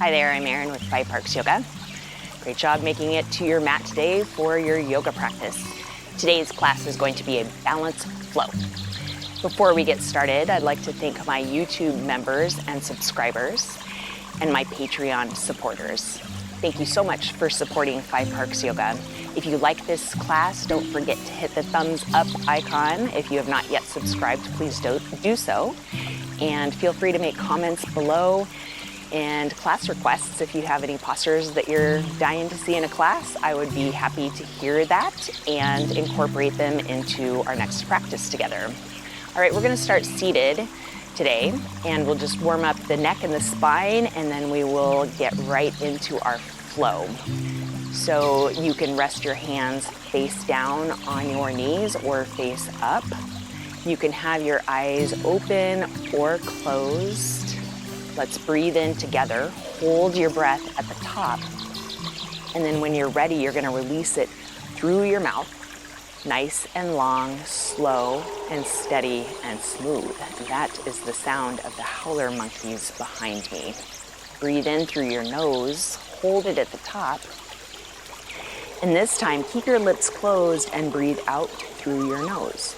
Hi there, I'm Erin with Five Parks Yoga. Great job making it to your mat today for your yoga practice. Today's class is going to be a balance flow. Before we get started, I'd like to thank my YouTube members and subscribers and my Patreon supporters. Thank you so much for supporting Five Parks Yoga. If you like this class, don't forget to hit the thumbs up icon. If you have not yet subscribed, please do so. And feel free to make comments below and class requests. If you have any postures that you're dying to see in a class, I would be happy to hear that and incorporate them into our next practice together. All right, we're gonna start seated today, and we'll just warm up the neck and the spine, and then we will get right into our flow. So you can rest your hands face down on your knees or face up. You can have your eyes open or closed. Let's breathe in together. Hold your breath at the top. And then when you're ready, you're gonna release it through your mouth. Nice and long, slow and steady and smooth. And that is the sound of the howler monkeys behind me. Breathe in through your nose, hold it at the top. And this time, keep your lips closed and breathe out through your nose.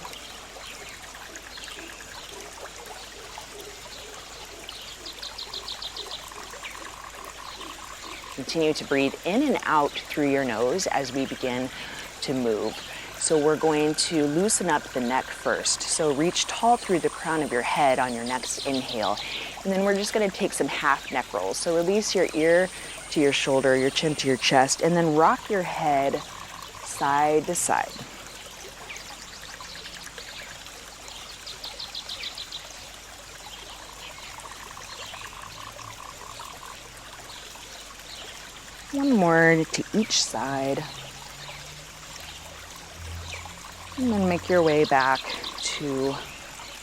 Continue to breathe in and out through your nose as we begin to move. So we're going to loosen up the neck first. So reach tall through the crown of your head on your next inhale. And then we're just gonna take some half neck rolls. So release your ear to your shoulder, your chin to your chest, and then rock your head side to side. One more to each side. And then make your way back to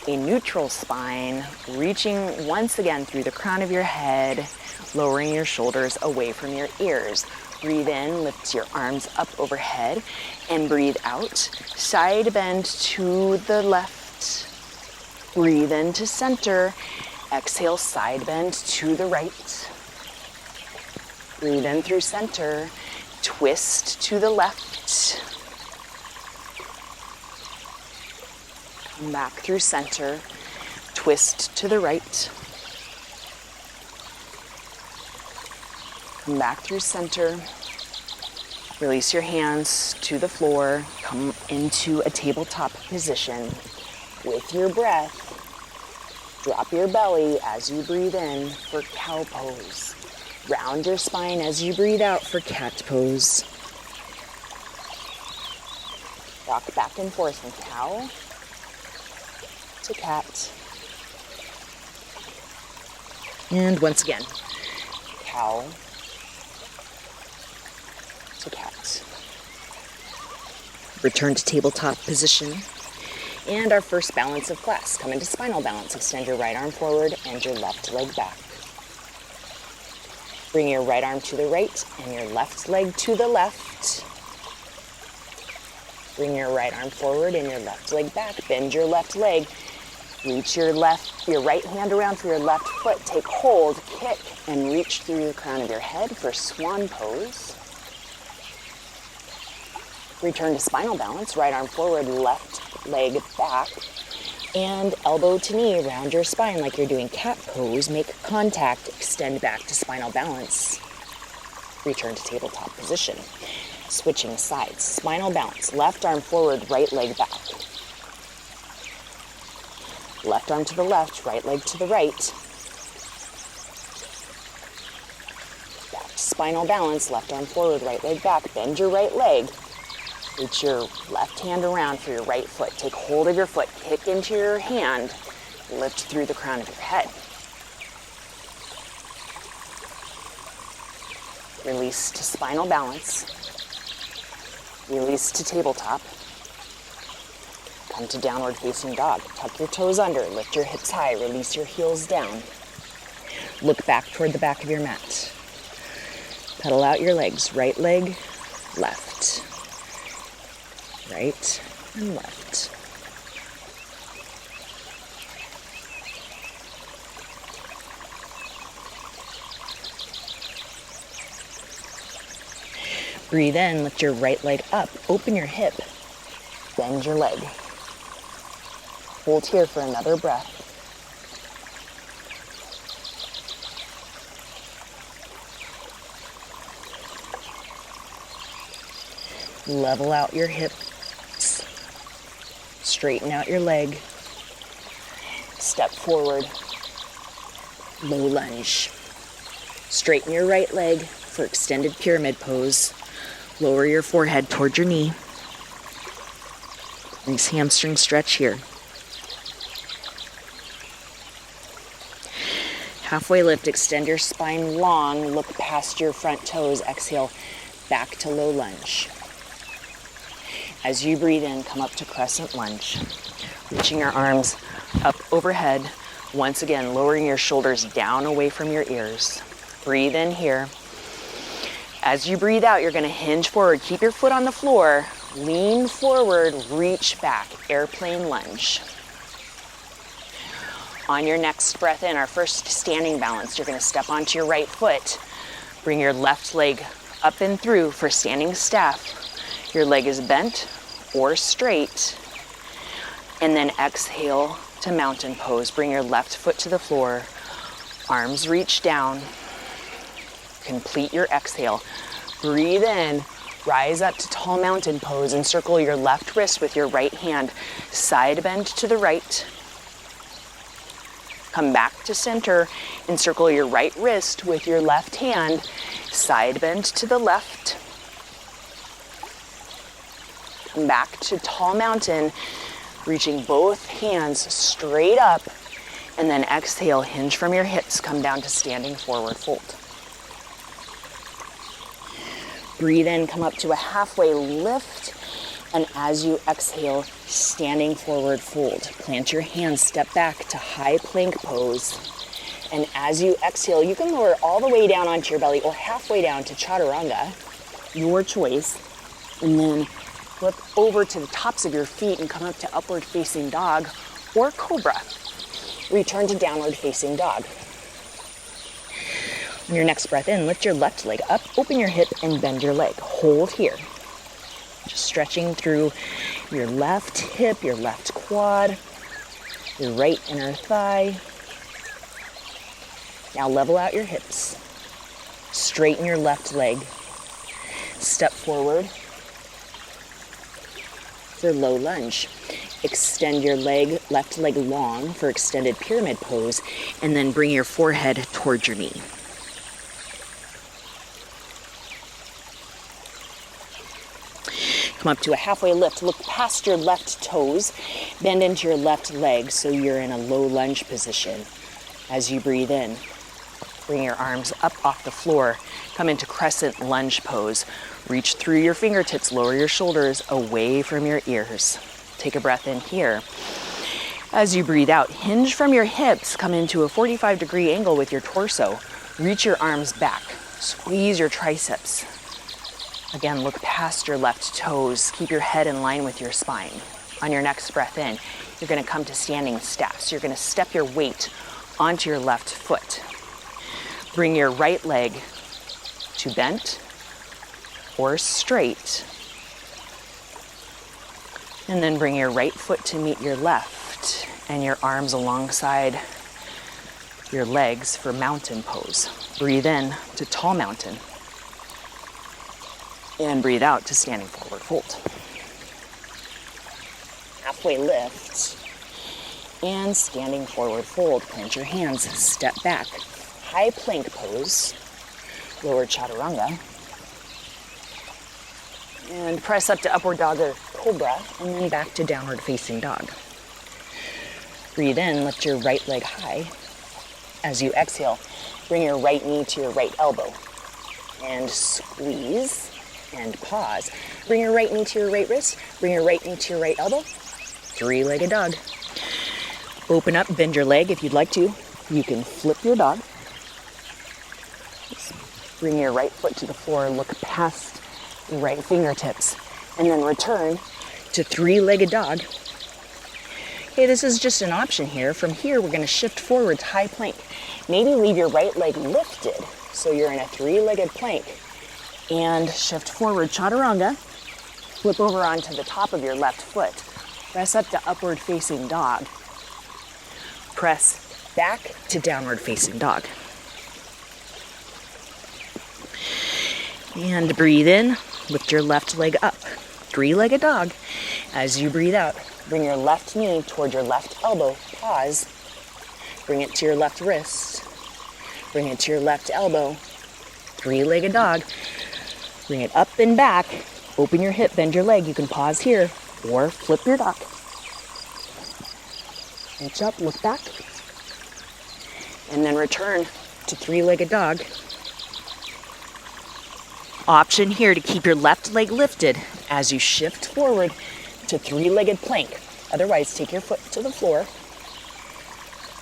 a neutral spine, reaching once again through the crown of your head, lowering your shoulders away from your ears. Breathe in, lift your arms up overhead, and breathe out. Side bend to the left. Breathe into center. Exhale, side bend to the right. Breathe in through center, twist to the left. Come back through center, twist to the right. Come back through center. Release your hands to the floor. Come into a tabletop position. With your breath, drop your belly as you breathe in for cow pose. Round your spine as you breathe out for cat pose. Rock back and forth from cow to cat. And once again, cow to cat. Return to tabletop position. And our first balance of class. Come into spinal balance. Extend your right arm forward and your left leg back. Bring your right arm to the right and your left leg to the left. Bring your right arm forward and your left leg back. Bend your left leg. Reach your right hand around for your left foot. Take hold, kick, and reach through the crown of your head for swan pose. Return to spinal balance. Right arm forward, left leg back. And elbow to knee, round your spine like you're doing cat pose. Make contact, extend back to spinal balance. Return to tabletop position. Switching sides, spinal balance. Left arm forward, right leg back. Left arm to the left, right leg to the right. Back to spinal balance, left arm forward, right leg back. Bend your right leg. Reach your left hand around for your right foot. Take hold of your foot, kick into your hand, lift through the crown of your head. Release to spinal balance. Release to tabletop. Come to downward facing dog. Tuck your toes under, lift your hips high, release your heels down. Look back toward the back of your mat. Pedal out your legs, right leg, left. Right and left. Breathe in, lift your right leg up, open your hip, bend your leg. Hold here for another breath. Level out your hips, straighten out your leg, step forward, low lunge. Straighten your right leg for extended pyramid pose. Lower your forehead toward your knee. Nice hamstring stretch here. Halfway lift, extend your spine long, look past your front toes, exhale back to low lunge. As you breathe in, come up to crescent lunge, reaching your arms up overhead. Once again, lowering your shoulders down away from your ears. Breathe in here. As you breathe out, you're gonna hinge forward. Keep your foot on the floor, lean forward, reach back, airplane lunge. On your next breath in, our first standing balance, you're gonna step onto your right foot, bring your left leg up and through for standing staff. Your leg is bent or straight, and then exhale to mountain pose. Bring your left foot to the floor, arms reach down. Complete your exhale. Breathe in, rise up to tall mountain pose, and circle your left wrist with your right hand. Side bend to the right. Come back to center and circle your right wrist with your left hand. Side bend to the left. Come back to tall mountain, reaching both hands straight up, and then exhale, hinge from your hips, come down to standing forward fold. Breathe in, come up to a halfway lift, and as you exhale, standing forward fold. Plant your hands, step back to high plank pose. And as you exhale, you can lower all the way down onto your belly or halfway down to chaturanga, your choice. And then flip over to the tops of your feet and come up to upward facing dog or cobra. Return to downward facing dog. On your next breath in, lift your left leg up, open your hip, and bend your leg. Hold here. Just stretching through your left hip, your left quad, your right inner thigh. Now level out your hips. Straighten your left leg. Step forward for low lunge. Extend your leg, left leg long for extended pyramid pose, and then bring your forehead towards your knee. Come up to a halfway lift. Look past your left toes. Bend into your left leg so you're in a low lunge position. As you breathe in, bring your arms up off the floor. Come into crescent lunge pose. Reach through your fingertips. Lower your shoulders away from your ears. Take a breath in here. As you breathe out, hinge from your hips. Come into a 45-degree angle with your torso. Reach your arms back. Squeeze your triceps. Again, look past your left toes. Keep your head in line with your spine. On your next breath in, you're going to come to standing staffs. You're going to step your weight onto your left foot. Bring your right leg to bent or straight. And then bring your right foot to meet your left and your arms alongside your legs for mountain pose. Breathe in to tall mountain. And breathe out to standing forward fold. Halfway lift and standing forward fold. Plant your hands, step back. High plank pose, lower chaturanga. And press up to upward dog or cobra, and then back to downward facing dog. Breathe in, lift your right leg high. As you exhale, bring your right knee to your right elbow. And squeeze. And pause. Bring your right knee to your right wrist. Bring your right knee to your right elbow. Three-legged dog. Open up, bend your leg if you'd like to. You can flip your dog. Bring your right foot to the floor. Look past your right fingertips. And then return to three-legged dog. Okay, this is just an option here. From here, we're going to shift forward to high plank. Maybe leave your right leg lifted so you're in a three-legged plank. And shift forward, chaturanga. Flip over onto the top of your left foot. Press up to upward facing dog. Press back to downward facing dog. And breathe in, lift your left leg up. Three-legged dog. As you breathe out, bring your left knee toward your left elbow. Pause. Bring it to your left wrist. Bring it to your left elbow. Three-legged dog. Bring it up and back. Open your hip, bend your leg. You can pause here or flip your dog. Reach up, look back. And then return to three-legged dog. Option here to keep your left leg lifted as you shift forward to three-legged plank. Otherwise, take your foot to the floor.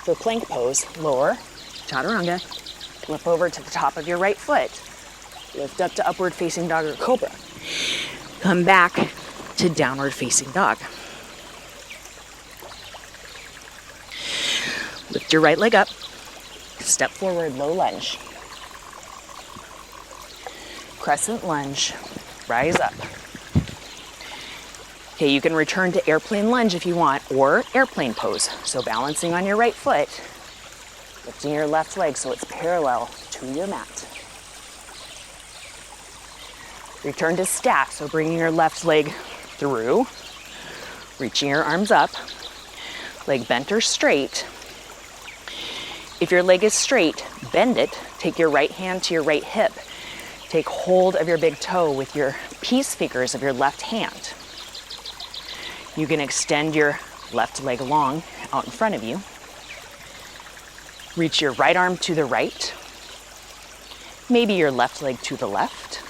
For plank pose, lower, chaturanga, flip over to the top of your right foot. Lift up to upward facing dog or cobra. Come back to downward facing dog. Lift your right leg up. Step forward, low lunge. Crescent lunge, rise up. Okay, you can return to airplane lunge if you want, or airplane pose. So balancing on your right foot, lifting your left leg so it's parallel to your mat. Return to staff, so bringing your left leg through, reaching your arms up, leg bent or straight. If your leg is straight, bend it, take your right hand to your right hip. Take hold of your big toe with your peace fingers of your left hand. You can extend your left leg long out in front of you. Reach your right arm to the right. Maybe your left leg to the left.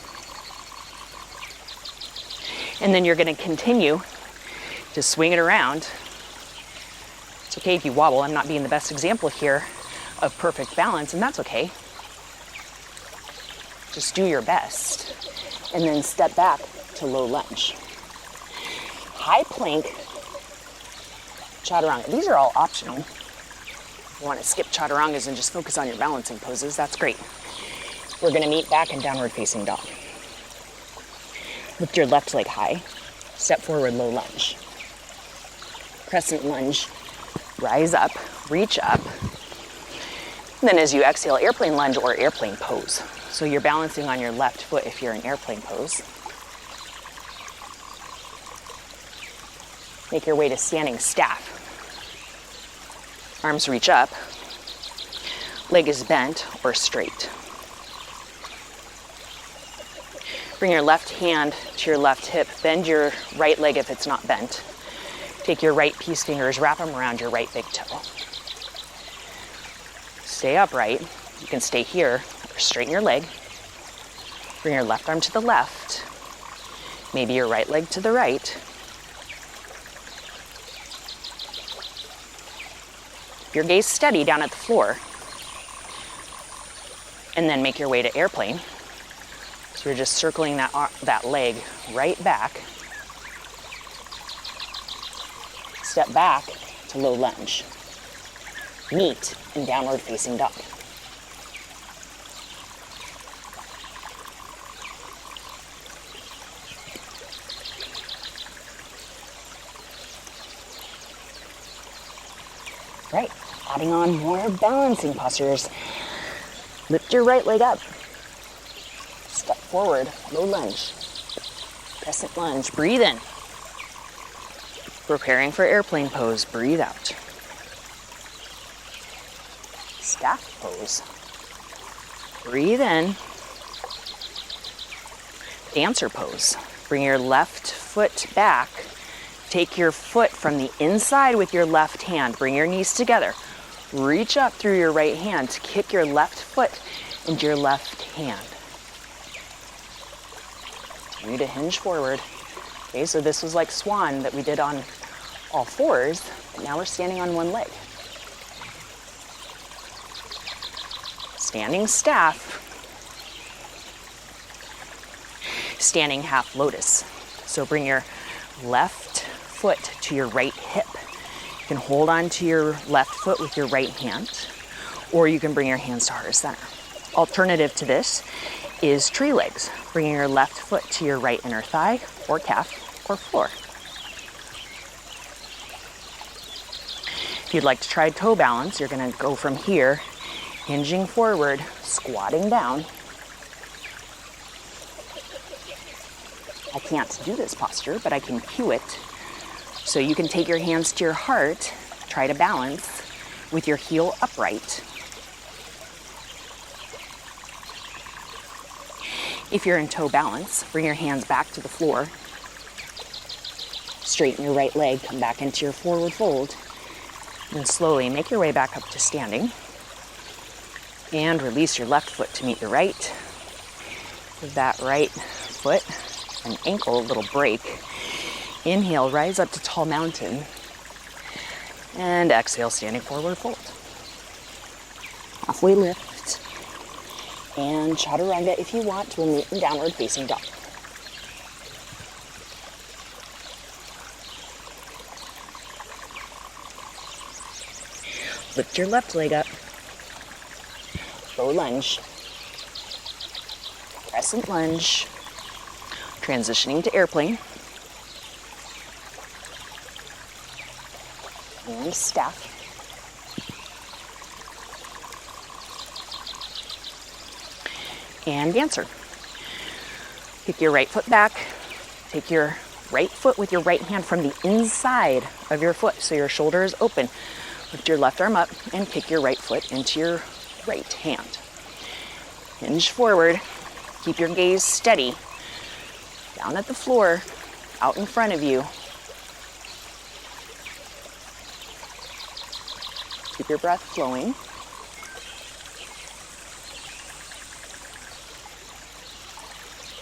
And then you're going to continue to swing it around. It's okay if you wobble. I'm not being the best example here of perfect balance, and that's okay. Just do your best. And then step back to low lunge. High plank, chaturanga. These are all optional. If you want to skip chaturangas and just focus on your balancing poses, that's great. We're going to meet back in downward facing dog. Lift your left leg high. Step forward, low lunge. Crescent lunge. Rise up, reach up. And then as you exhale, airplane lunge or airplane pose. So you're balancing on your left foot if you're in airplane pose. Make your way to standing staff. Arms reach up. Leg is bent or straight. Bring your left hand to your left hip. Bend your right leg if it's not bent. Take your right peace fingers, wrap them around your right big toe. Stay upright. You can stay here or straighten your leg. Bring your left arm to the left. Maybe your right leg to the right. Your gaze steady down at the floor. And then make your way to airplane. So you're just circling that leg right back. Step back to low lunge. Meet in downward facing dog. Right, adding on more balancing postures. Lift your right leg up. Step forward, low lunge. Crescent lunge, breathe in. Preparing for airplane pose, breathe out. Staff pose. Breathe in. Dancer pose. Bring your left foot back. Take your foot from the inside with your left hand. Bring your knees together. Reach up through your right hand to kick your left foot into your left hand. Continue to hinge forward. Okay, so this was like swan that we did on all fours, but now we're standing on one leg. Standing staff. Standing half lotus. So bring your left foot to your right hip. You can hold on to your left foot with your right hand, or you can bring your hands to heart center. Alternative to this is tree legs, bringing your left foot to your right inner thigh or calf or floor. If you'd like to try toe balance, you're going to go from here, hinging forward, squatting down. I can't do this posture, but I can cue it. So you can take your hands to your heart, try to balance with your heel upright. If you're in toe balance, bring your hands back to the floor. Straighten your right leg, come back into your forward fold, and slowly make your way back up to standing. And release your left foot to meet your right. Give that right foot and ankle a little break. Inhale, rise up to tall mountain. And exhale, standing forward fold. Halfway lift. And chaturanga, if you want, we'll meet in downward facing dog. Lift your left leg up. Low lunge. Crescent lunge. Transitioning to airplane. And staff. And dancer. Kick your right foot back. Take your right foot with your right hand from the inside of your foot so your shoulder is open. Lift your left arm up and kick your right foot into your right hand. Hinge forward. Keep your gaze steady. Down at the floor, out in front of you. Keep your breath flowing.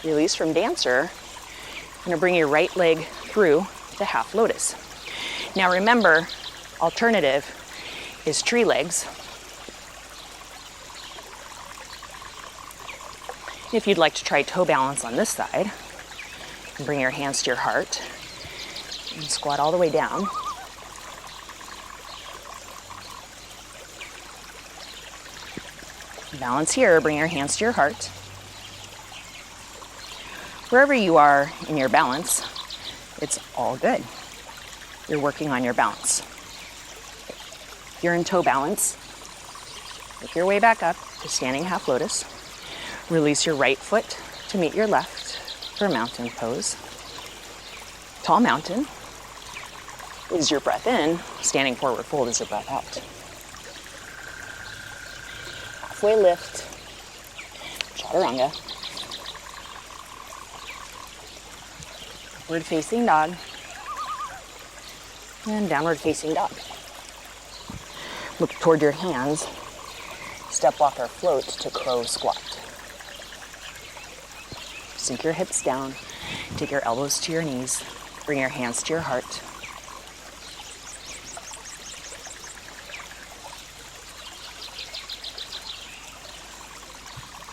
Release from dancer. You're going to bring your right leg through the half lotus. Now remember, alternative is tree legs. If you'd like to try toe balance on this side, bring your hands to your heart and squat all the way down. Balance here, bring your hands to your heart. Wherever you are in your balance, it's all good. You're working on your balance. If you're in toe balance, make your way back up to standing half lotus. Release your right foot to meet your left for mountain pose. Tall mountain is your breath in. Standing forward fold is your breath out. Halfway lift, chaturanga. Upward facing dog. And downward facing dog. Look toward your hands. Step, walk, or float to crow squat. Sink your hips down. Take your elbows to your knees. Bring your hands to your heart.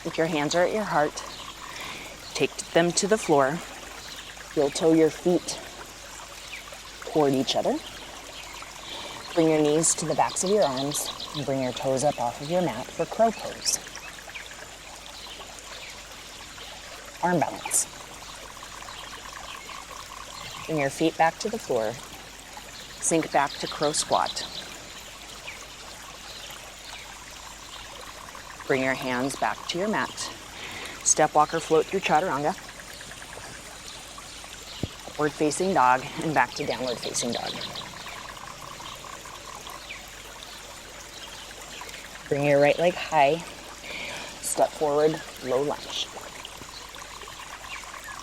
If your hands are at your heart, take them to the floor. You'll toe your feet toward each other. Bring your knees to the backs of your arms and bring your toes up off of your mat for crow pose. Arm balance. Bring your feet back to the floor. Sink back to crow squat. Bring your hands back to your mat. Step, walk, or float through chaturanga. Upward facing dog and back to downward facing dog. Bring your right leg high. Step forward, low lunge.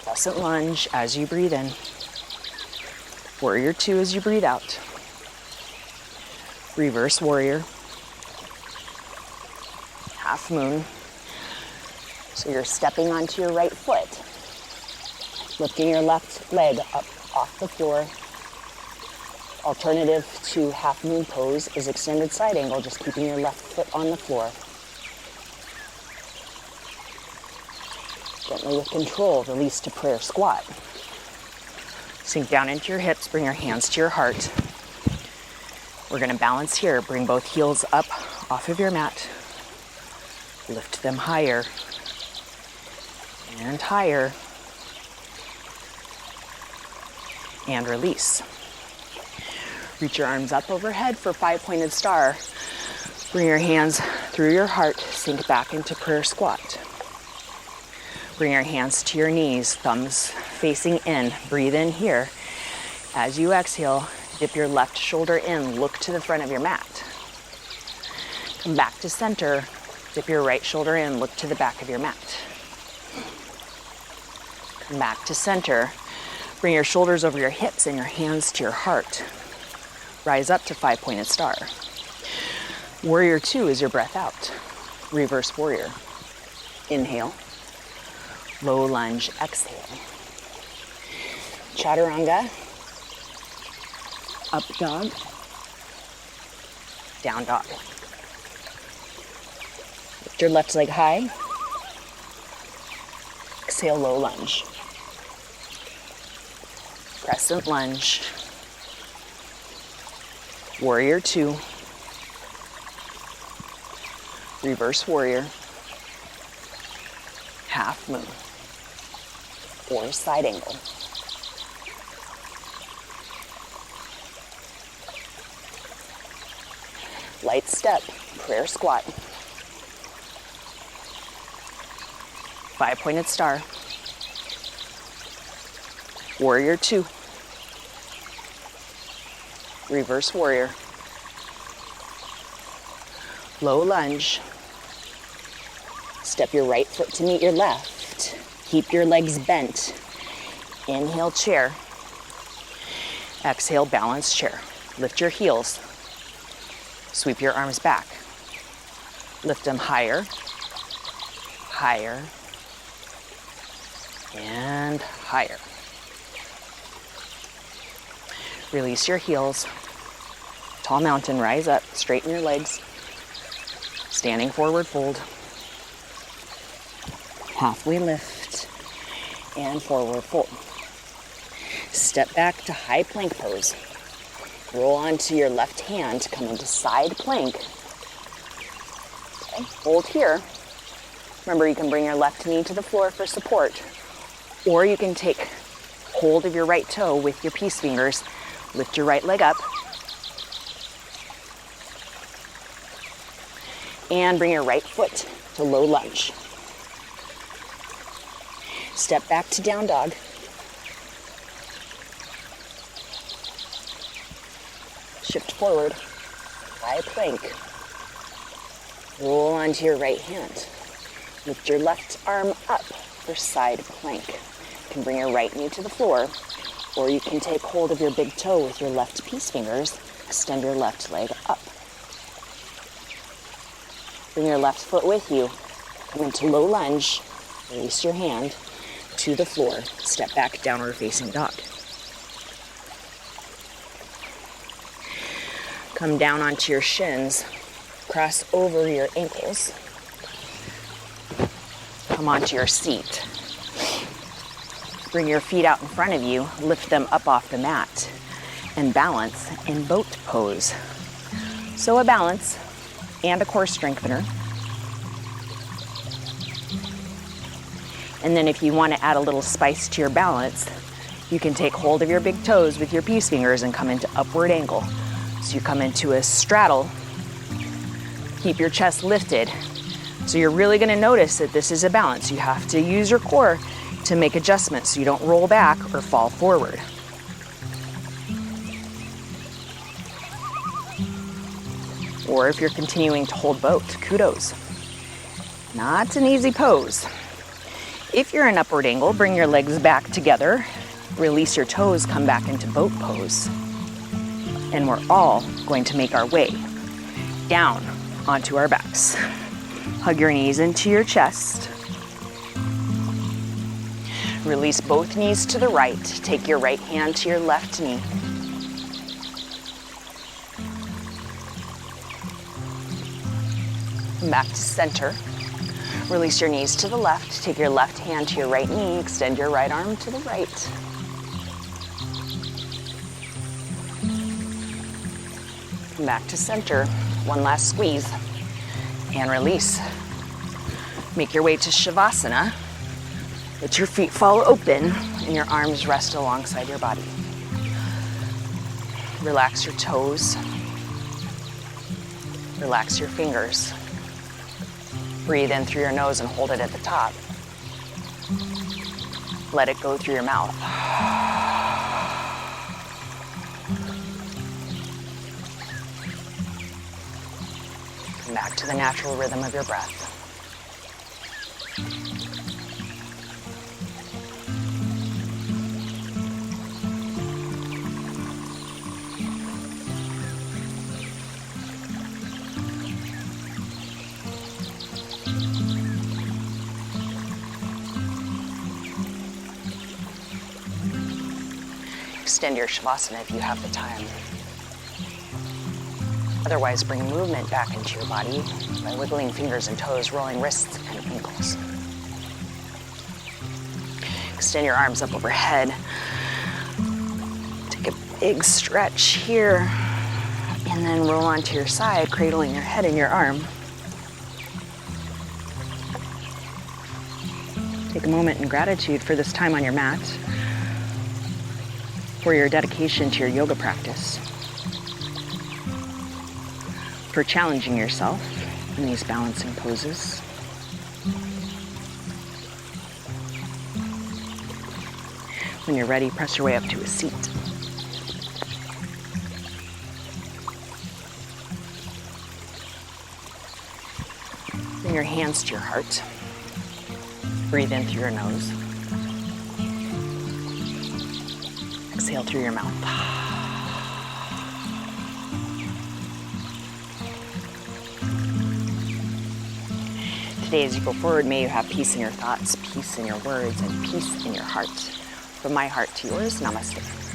Crescent lunge as you breathe in. Warrior two as you breathe out. Reverse warrior. Half moon. So you're stepping onto your right foot, lifting your left leg up off the floor. Alternative to half moon pose is extended side angle, just keeping your left foot on the floor. Gently with control, release to prayer squat. Sink down into your hips, bring your hands to your heart. We're going to balance here. Bring both heels up off of your mat. Lift them higher. and higher. And release. Reach your arms up overhead for 5-pointed star. Bring your hands through your heart, sink back into prayer squat. Bring your hands to your knees, thumbs facing in. Breathe in here. As you exhale, dip your left shoulder in, look to the front of your mat. Come back to center, dip your right shoulder in, look to the back of your mat. Come back to center. Bring your shoulders over your hips and your hands to your heart. Rise up to 5-pointed star. Warrior 2 is your breath out. Reverse warrior. Inhale. Low lunge, exhale. Chaturanga. Up dog. Down dog. Lift your left leg high. Exhale, low lunge. Crescent lunge. Warrior 2. Reverse warrior. Half moon. Or side angle. Light step, prayer squat. 5-pointed star. Warrior 2. Reverse warrior. Low lunge. Step your right foot to meet your left. Keep your legs bent. Inhale, chair. Exhale, balance chair. Lift your heels. Sweep your arms back. Lift them higher, higher, and higher. Release your heels. Tall mountain, rise up, straighten your legs. Standing forward fold. Halfway lift and forward fold. Step back to high plank pose. Roll onto your left hand, come into side plank. Okay, hold here. Remember, you can bring your left knee to the floor for support, or you can take hold of your right toe with your peace fingers. Lift your right leg up. And bring your right foot to low lunge. Step back to down dog. Shift forward, high plank. Roll onto your right hand. Lift your left arm up for side plank. You can bring your right knee to the floor, or you can take hold of your big toe with your left peace fingers. Extend your left leg up. Bring your left foot with you. Come into low lunge. Release your hand to the floor. Step back, downward facing dog. Come down onto your shins. Cross over your ankles. Come onto your seat. Bring your feet out in front of you. Lift them up off the mat. And balance in boat pose. So a balance and a core strengthener. And then if you want to add a little spice to your balance, you can take hold of your big toes with your peace fingers and come into upward angle. So you come into a straddle, keep your chest lifted. So you're really going to notice that this is a balance. You have to use your core to make adjustments so you don't roll back or fall forward. Or if you're continuing to hold boat, kudos. Not an easy pose. If you're in upward angle, bring your legs back together, release your toes, come back into boat pose. And we're all going to make our way down onto our backs. Hug your knees into your chest. Release both knees to the right. Take your right hand to your left knee. Come back to center. Release your knees to the left. Take your left hand to your right knee. Extend your right arm to the right. Come back to center. One last squeeze. And release. Make your way to Shavasana. Let your feet fall open and your arms rest alongside your body. Relax your toes. Relax your fingers. Breathe in through your nose and hold it at the top. Let it go through your mouth. Come back to the natural rhythm of your breath. Extend your shavasana if you have the time. Otherwise, bring movement back into your body by wiggling fingers and toes, rolling wrists and ankles. Extend your arms up overhead. Take a big stretch here, and then roll onto your side, cradling your head in your arm. Take a moment in gratitude for this time on your mat, for your dedication to your yoga practice, for challenging yourself in these balancing poses. When you're ready, press your way up to a seat. Bring your hands to your heart. Breathe in through your nose. Exhale through your mouth. Today, as you go forward, may you have peace in your thoughts, peace in your words, and peace in your heart. From my heart to yours, namaste.